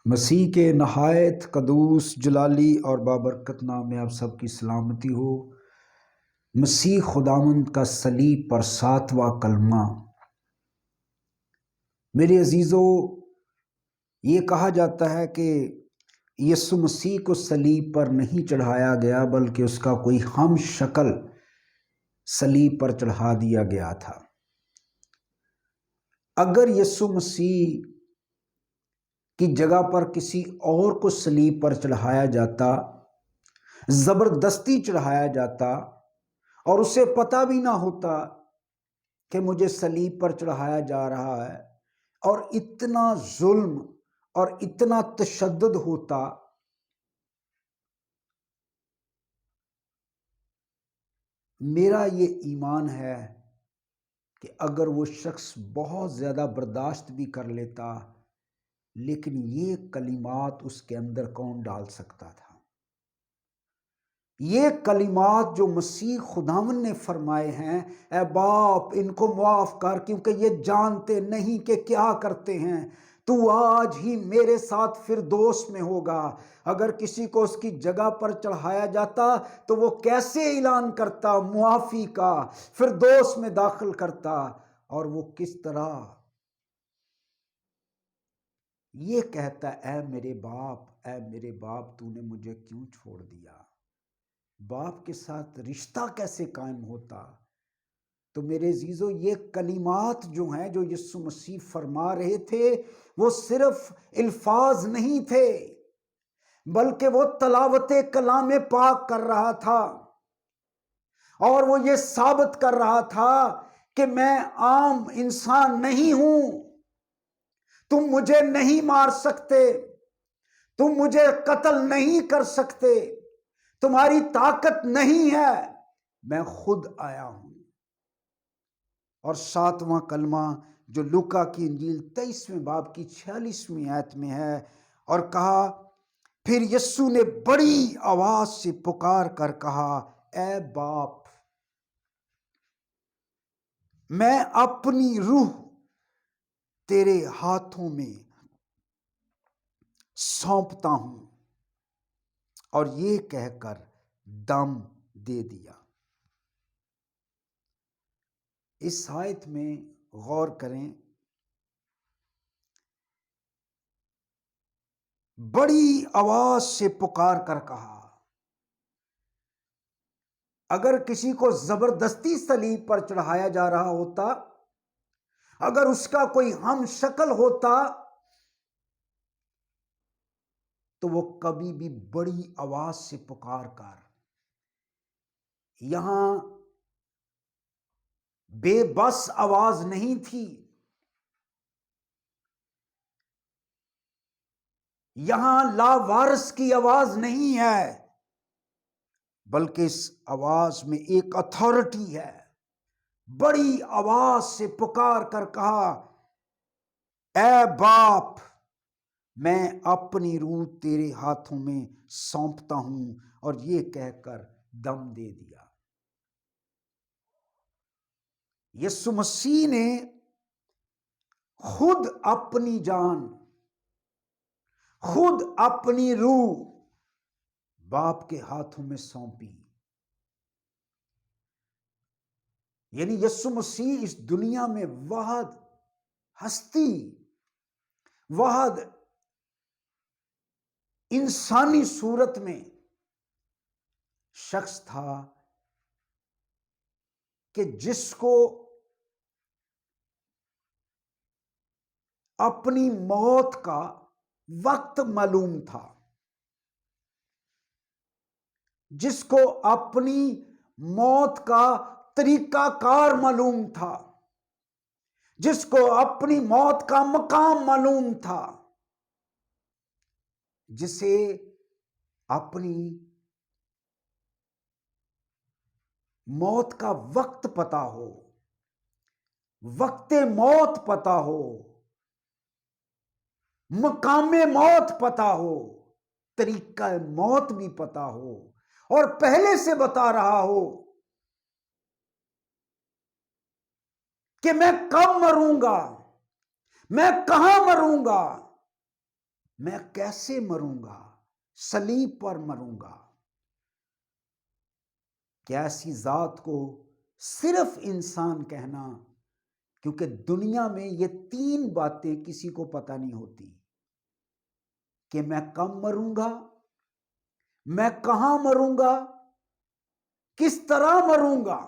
مسیح کے نہایت قدوس جلالی اور بابرکت نام میں آپ سب کی سلامتی ہو۔ مسیح خداوند کا صلیب پر 7واں کلمہ۔ میرے عزیزو، یہ کہا جاتا ہے کہ یسوع مسیح کو صلیب پر نہیں چڑھایا گیا بلکہ اس کا کوئی ہم شکل صلیب پر چڑھا دیا گیا تھا۔ اگر یسوع مسیح کی جگہ پر کسی اور کو صلیب پر چڑھایا جاتا، زبردستی چڑھایا جاتا، اور اسے پتہ بھی نہ ہوتا کہ مجھے صلیب پر چڑھایا جا رہا ہے، اور اتنا ظلم اور اتنا تشدد ہوتا، میرا یہ ایمان ہے کہ اگر وہ شخص بہت زیادہ برداشت بھی کر لیتا، لیکن یہ کلمات اس کے اندر کون ڈال سکتا تھا؟ یہ کلمات جو مسیح خداوند نے فرمائے ہیں، اے باپ ان کو معاف کر کیونکہ یہ جانتے نہیں کہ کیا کرتے ہیں، تو آج ہی میرے ساتھ فردوس میں ہوگا۔ اگر کسی کو اس کی جگہ پر چڑھایا جاتا تو وہ کیسے اعلان کرتا معافی کا، فردوس میں داخل کرتا، اور وہ کس طرح یہ کہتا، اے میرے باپ تو نے مجھے کیوں چھوڑ دیا؟ باپ کے ساتھ رشتہ کیسے قائم ہوتا؟ تو میرے عزیزو، یہ کلمات جو ہیں جو یسوع مسیح فرما رہے تھے، وہ صرف الفاظ نہیں تھے بلکہ وہ تلاوت کلام پاک کر رہا تھا، اور وہ یہ ثابت کر رہا تھا کہ میں عام انسان نہیں ہوں، تم مجھے نہیں مار سکتے، تم مجھے قتل نہیں کر سکتے، تمہاری طاقت نہیں ہے، میں خود آیا ہوں۔ اور 7واں کلمہ جو لوکا کی انجیل 23ویں باب کی 46ویں آیت میں ہے، اور کہا، پھر یسوع نے بڑی آواز سے پکار کر کہا، اے باپ، میں اپنی روح تیرے ہاتھوں میں سونپتا ہوں، اور یہ کہہ کر دم دے دیا۔ اس آیت میں غور کریں، بڑی آواز سے پکار کر کہا۔ اگر کسی کو زبردستی صلیب پر چڑھایا جا رہا ہوتا، اگر اس کا کوئی ہم شکل ہوتا، تو وہ کبھی بھی بڑی آواز سے پکار کر، یہاں بے بس آواز نہیں تھی، یہاں لاوارث کی آواز نہیں ہے، بلکہ اس آواز میں ایک اتھارٹی ہے۔ بڑی آواز سے پکار کر کہا، اے باپ، میں اپنی روح تیرے ہاتھوں میں سونپتا ہوں، اور یہ کہہ کر دم دے دیا۔ یسوع مسیح نے خود اپنی جان، خود اپنی روح باپ کے ہاتھوں میں سونپی۔ یعنی یسوع مسیح اس دنیا میں واحد ہستی، واحد انسانی صورت میں شخص تھا کہ جس کو اپنی موت کا وقت معلوم تھا، جس کو اپنی موت کا طریقہ کار معلوم تھا، جس کو اپنی موت کا مقام معلوم تھا، جسے اپنی موت کا وقت پتا ہو، وقت موت پتا ہو، مقام موت پتا ہو، طریقہ موت بھی پتا ہو، اور پہلے سے بتا رہا ہو کہ میں کب مروں گا، میں کہاں مروں گا، میں کیسے مروں گا؟ صلیب پر مروں گا۔ کیا ایسی ذات کو صرف انسان کہنا؟ کیونکہ دنیا میں یہ 3 باتیں کسی کو پتہ نہیں ہوتی کہ میں کب مروں گا، میں کہاں مروں گا، کس طرح مروں گا۔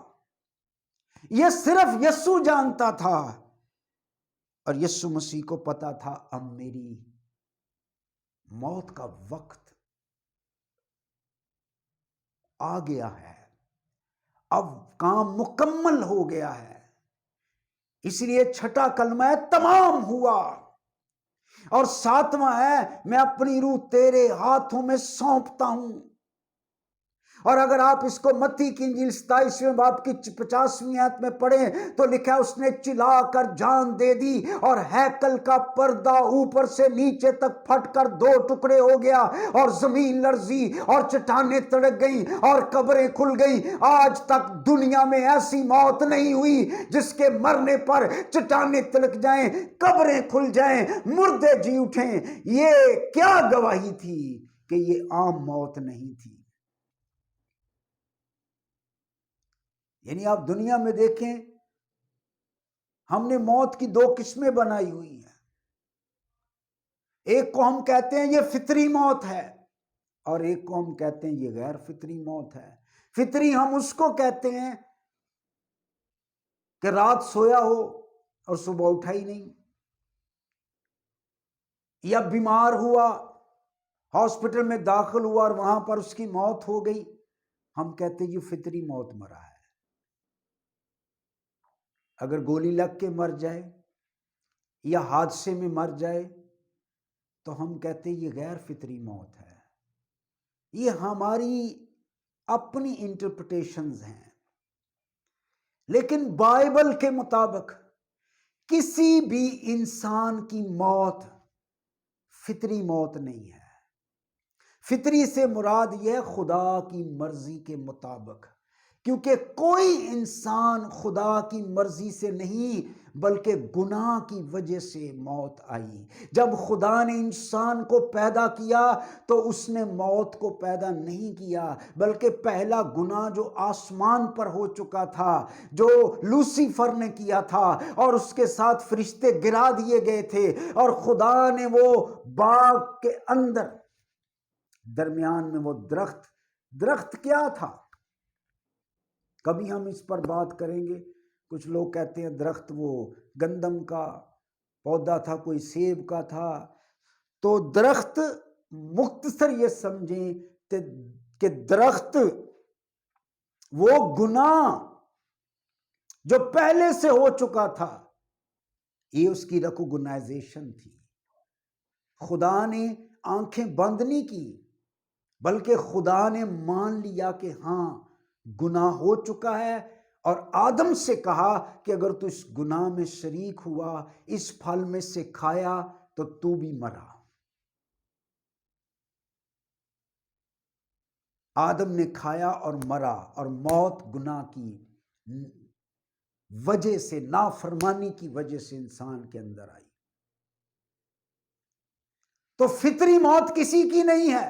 یہ صرف یسوع جانتا تھا، اور یسوع مسیح کو پتا تھا اب میری موت کا وقت آ گیا ہے، اب کام مکمل ہو گیا ہے۔ اس لیے چھٹا کلمہ ہے تمام ہوا، اور 7واں ہے میں اپنی روح تیرے ہاتھوں میں سونپتا ہوں۔ اور اگر آپ اس کو متی کی انجیل 27ویں باب کی 50ویں آیت میں پڑھیں تو لکھا ہے اس نے چلا کر جان دے دی، اور ہیکل کا پردہ اوپر سے نیچے تک پھٹ کر 2 ٹکڑے ہو گیا، اور زمین لرزی اور چٹانیں تڑک گئیں اور قبریں کھل گئیں۔ آج تک دنیا میں ایسی موت نہیں ہوئی جس کے مرنے پر چٹانیں تڑک جائیں، قبریں کھل جائیں، مردے جی اٹھیں۔ یہ کیا گواہی تھی کہ یہ عام موت نہیں تھی۔ یعنی آپ دنیا میں دیکھیں، ہم نے موت کی 2 قسمیں بنائی ہوئی ہیں۔ ایک کو ہم کہتے ہیں یہ فطری موت ہے، اور ایک کو ہم کہتے ہیں یہ غیر فطری موت ہے۔ فطری ہم اس کو کہتے ہیں کہ رات سویا ہو اور صبح اٹھا ہی نہیں، یا بیمار ہوا، ہاسپٹل میں داخل ہوا اور وہاں پر اس کی موت ہو گئی، ہم کہتے ہیں یہ فطری موت مرا ہے۔ اگر گولی لگ کے مر جائے یا حادثے میں مر جائے تو ہم کہتے ہیں یہ غیر فطری موت ہے۔ یہ ہماری اپنی انٹرپریٹیشنز ہیں، لیکن بائبل کے مطابق کسی بھی انسان کی موت فطری موت نہیں ہے۔ فطری سے مراد یہ ہے خدا کی مرضی کے مطابق، کیونکہ کوئی انسان خدا کی مرضی سے نہیں بلکہ گناہ کی وجہ سے موت آئی۔ جب خدا نے انسان کو پیدا کیا تو اس نے موت کو پیدا نہیں کیا، بلکہ پہلا گناہ جو آسمان پر ہو چکا تھا، جو لوسیفر نے کیا تھا اور اس کے ساتھ فرشتے گرا دیے گئے تھے، اور خدا نے وہ باغ کے اندر درمیان میں وہ درخت کیا تھا؟ کبھی ہم اس پر بات کریں گے۔ کچھ لوگ کہتے ہیں درخت وہ گندم کا پودا تھا، کوئی سیب کا تھا۔ تو درخت مختصر یہ سمجھیں کہ درخت وہ گناہ جو پہلے سے ہو چکا تھا، یہ اس کی ریکوگنائزیشن تھی۔ خدا نے آنکھیں بند نہیں کی، بلکہ خدا نے مان لیا کہ ہاں گناہ ہو چکا ہے، اور آدم سے کہا کہ اگر تو اس گناہ میں شریک ہوا، اس پھل میں سے کھایا تو تو بھی مرا۔ آدم نے کھایا اور مرا، اور موت گناہ کی وجہ سے، نافرمانی کی وجہ سے انسان کے اندر آئی۔ تو فطری موت کسی کی نہیں ہے،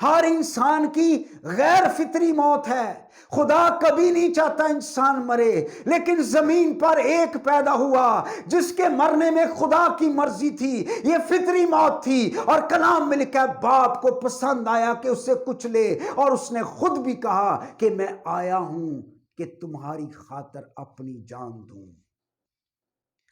ہر انسان کی غیر فطری موت ہے۔ خدا کبھی نہیں چاہتا انسان مرے، لیکن زمین پر ایک پیدا ہوا جس کے مرنے میں خدا کی مرضی تھی، یہ فطری موت تھی۔ اور کلام میں لکھا ہے باپ کو پسند آیا کہ اسے کچلے، اور اس نے خود بھی کہا کہ میں آیا ہوں کہ تمہاری خاطر اپنی جان دوں۔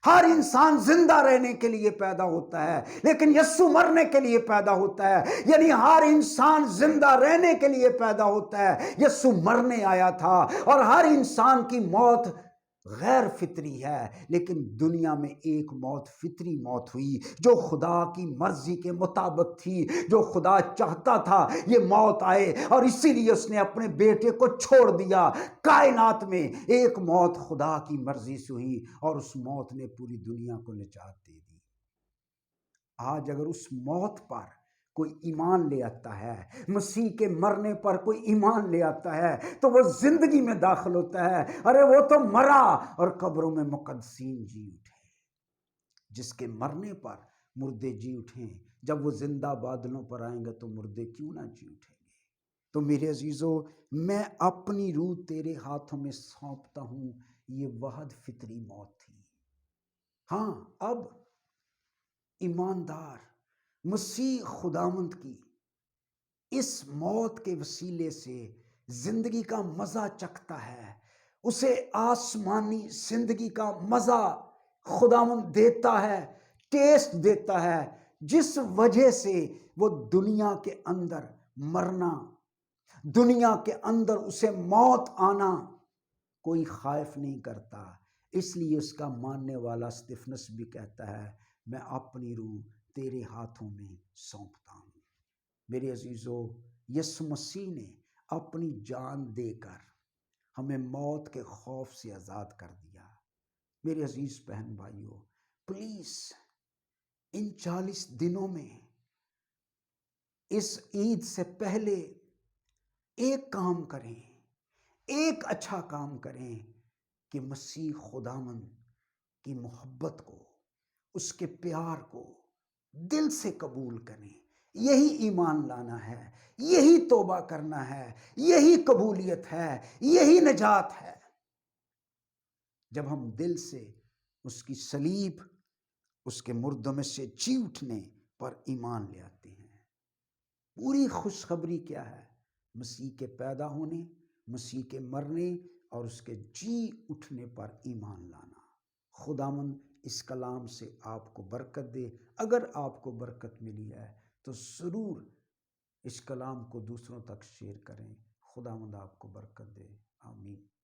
ہر انسان زندہ رہنے کے لیے پیدا ہوتا ہے، لیکن یسوع مرنے کے لیے پیدا ہوتا ہے۔ یعنی ہر انسان زندہ رہنے کے لیے پیدا ہوتا ہے، یسوع مرنے آیا تھا۔ اور ہر انسان کی موت غیر فطری ہے، لیکن دنیا میں ایک موت فطری موت ہوئی جو خدا کی مرضی کے مطابق تھی، جو خدا چاہتا تھا یہ موت آئے، اور اسی لیے اس نے اپنے بیٹے کو چھوڑ دیا۔ کائنات میں ایک موت خدا کی مرضی سے ہوئی، اور اس موت نے پوری دنیا کو نجات دے دی۔ آج اگر اس موت پر کوئی ایمان لے آتا ہے، مسیح کے مرنے پر کوئی ایمان لے آتا ہے، تو وہ زندگی میں داخل ہوتا ہے۔ ارے وہ تو مرا اور قبروں میں مقدسین جی اٹھے۔ جس کے مرنے پر مردے جی اٹھیں، جب وہ زندہ بادلوں پر آئیں گے تو مردے کیوں نہ جی اٹھیں گے۔ تو میرے عزیزو، میں اپنی روح تیرے ہاتھوں میں سونپتا ہوں۔ یہ وحد فطری موت تھی۔ ہاں، اب ایماندار مسیح خداوند کی اس موت کے وسیلے سے زندگی کا مزہ چکھتا ہے، اسے آسمانی زندگی کا مزہ خداوند دیتا ہے، ٹیسٹ دیتا ہے، جس وجہ سے وہ دنیا کے اندر مرنا، دنیا کے اندر اسے موت آنا کوئی خائف نہیں کرتا۔ اس لیے اس کا ماننے والا استفنس بھی کہتا ہے، میں اپنی روح تیرے ہاتھوں میں سونپتا ہوں۔ میرے عزیزو، یسوع مسیح نے اپنی جان دے کر ہمیں موت کے خوف سے آزاد کر دیا۔ میرے عزیز بہن بھائیو، پلیز ان 40 دنوں میں اس عید سے پہلے ایک کام کریں، ایک اچھا کام کریں کہ مسیح خداوند کی محبت کو، اس کے پیار کو دل سے قبول کریں۔ یہی ایمان لانا ہے، یہی توبہ کرنا ہے، یہی قبولیت ہے، یہی نجات ہے۔ جب ہم دل سے اس کی صلیب، اس کے مردوں میں سے جی اٹھنے پر ایمان لے آتے ہیں۔ پوری خوشخبری کیا ہے؟ مسیح کے پیدا ہونے، مسیح کے مرنے اور اس کے جی اٹھنے پر ایمان لانا۔ خداوند اس کلام سے آپ کو برکت دے۔ اگر آپ کو برکت ملی ہے تو ضرور اس کلام کو دوسروں تک شیئر کریں۔ خداوند آپ کو برکت دے۔ آمین۔